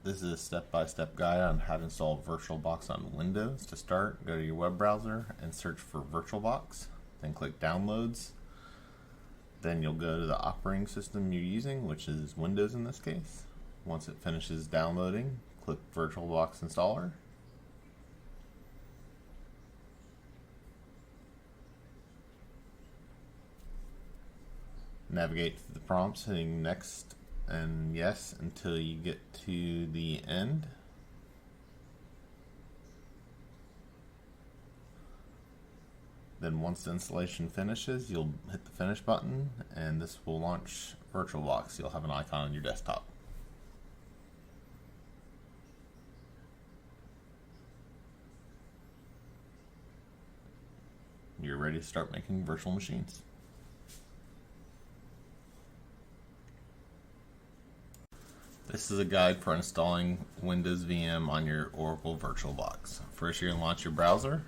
This is a step-by-step guide on how to install VirtualBox on Windows. To start, go to your web browser and search for VirtualBox, then click Downloads. Then you'll go to the operating system you're using, which is Windows in this case. Once it finishes downloading, click VirtualBox Installer. Navigate through the prompts, hitting Next and Yes until you get to the end. Then once the installation finishes, you'll hit the Finish button and this will launch VirtualBox. You'll have an icon on your desktop. You're ready to start making virtual machines. This is a guide for installing Windows VM on your Oracle VirtualBox. First, you're going to launch your browser,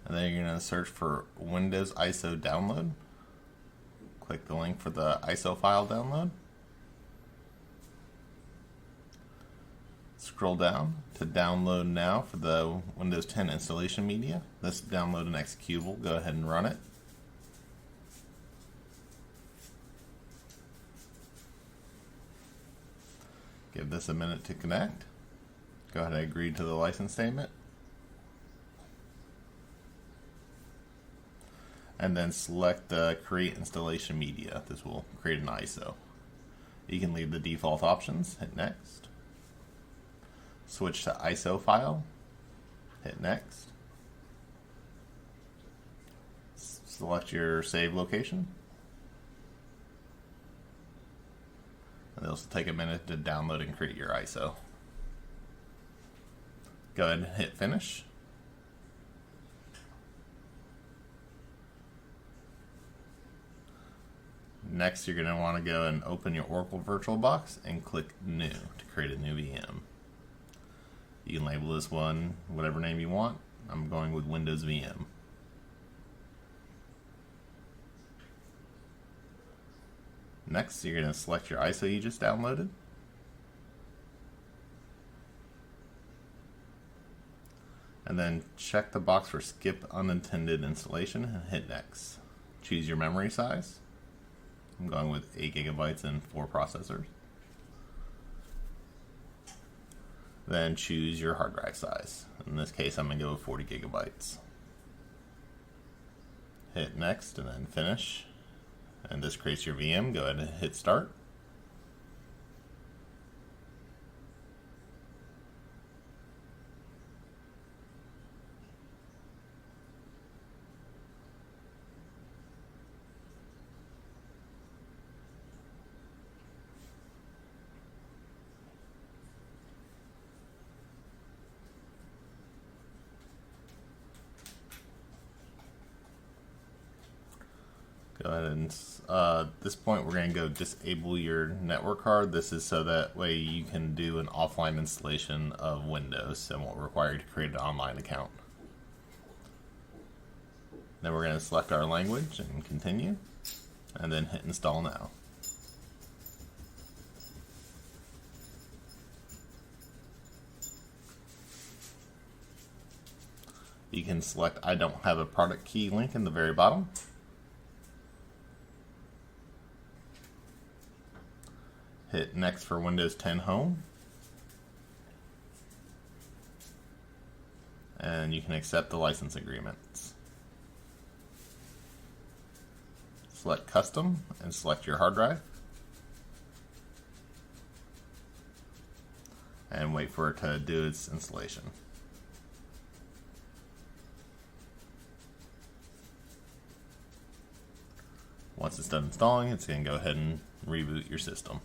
and then you're going to search for Windows ISO download. Click the link for the ISO file download. Scroll down to Download Now for the Windows 10 installation media. Let's download an executable. Go ahead and run it. Give this a minute to connect. Go ahead and agree to the license statement. And then select the Create Installation Media. This will create an ISO. You can leave the default options, hit Next. Switch to ISO file, hit Next. Select your save location. And it'll take a minute to download and create your ISO. Go ahead and hit Finish. Next, you're going to want to go and open your Oracle VirtualBox and click New to create a new VM. You can label this one whatever name you want. I'm going with Windows VM. Next, you're going to select your ISO you just downloaded. And then check the box for Skip Unintended Installation and hit Next. Choose your memory size. I'm going with 8 GB and 4 processors. Then choose your hard drive size. In this case, I'm going to go with 40 GB. Hit Next and then Finish. And this creates your VM. Go ahead and hit Start. Go ahead and at this point we're going to go disable your network card. This is so that way you can do an offline installation of Windows and won't require you to create an online account. Then we're going to select our language and continue, and then hit Install Now. You can select I don't have a product key link in the very bottom. Hit Next for Windows 10 Home. And you can accept the license agreements. Select Custom and select your hard drive. And wait for it to do its installation. Once it's done installing, it's going to go ahead and reboot your system.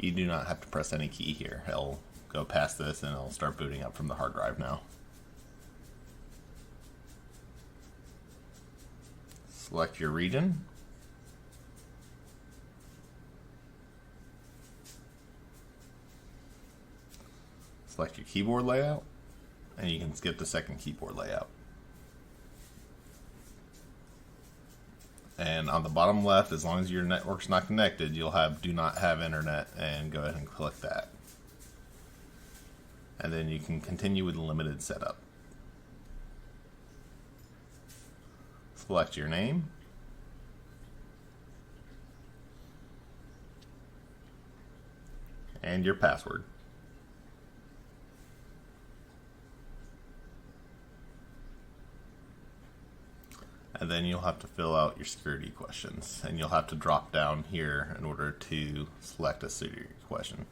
You do not have to press any key here. It'll go past this and it'll start booting up from the hard drive now. Select your region. Select your keyboard layout and you can skip the second keyboard layout. And on the bottom left, as long as your network's not connected, you'll have do not have internet, and go ahead and click that. And then you can continue with limited setup. Select your name. And your password. And then you'll have to fill out your security questions, and you'll have to drop down here in order to select a security question.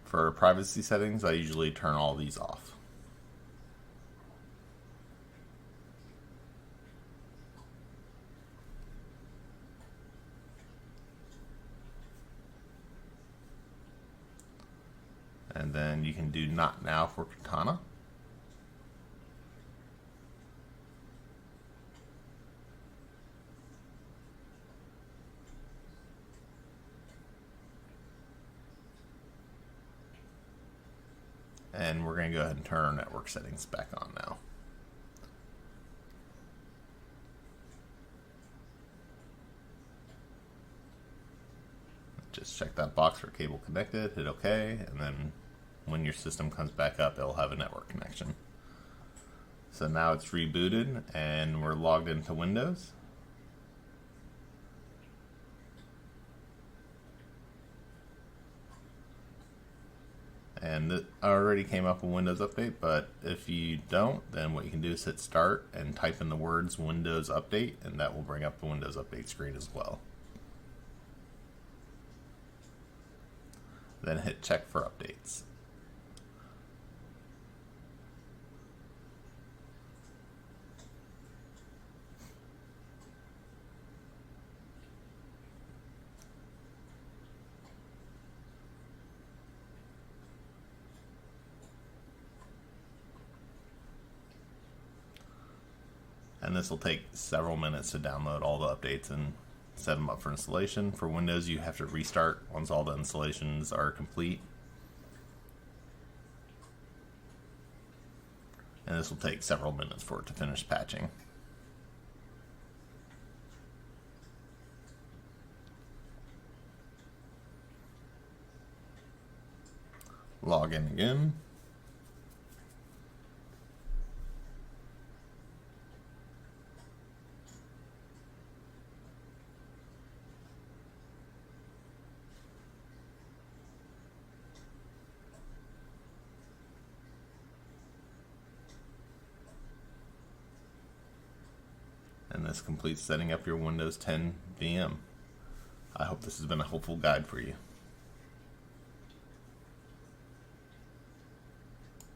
For privacy settings, I usually turn all these off. And then you can do not now for Katana. And we're going to go ahead and turn our network settings back on now. Just check that box for cable connected, hit OK, and then when your system comes back up, it'll have a network connection. So now it's rebooted and we're logged into Windows. And it already came up with Windows Update, but if you don't, then what you can do is hit Start and type in the words Windows Update, and that will bring up the Windows Update screen as well. Then hit Check for Updates. And this will take several minutes to download all the updates and set them up for installation. For Windows, you have to restart once all the installations are complete. And this will take several minutes for it to finish patching. Log in again. And this completes setting up your Windows 10 VM. I hope this has been a helpful guide for you.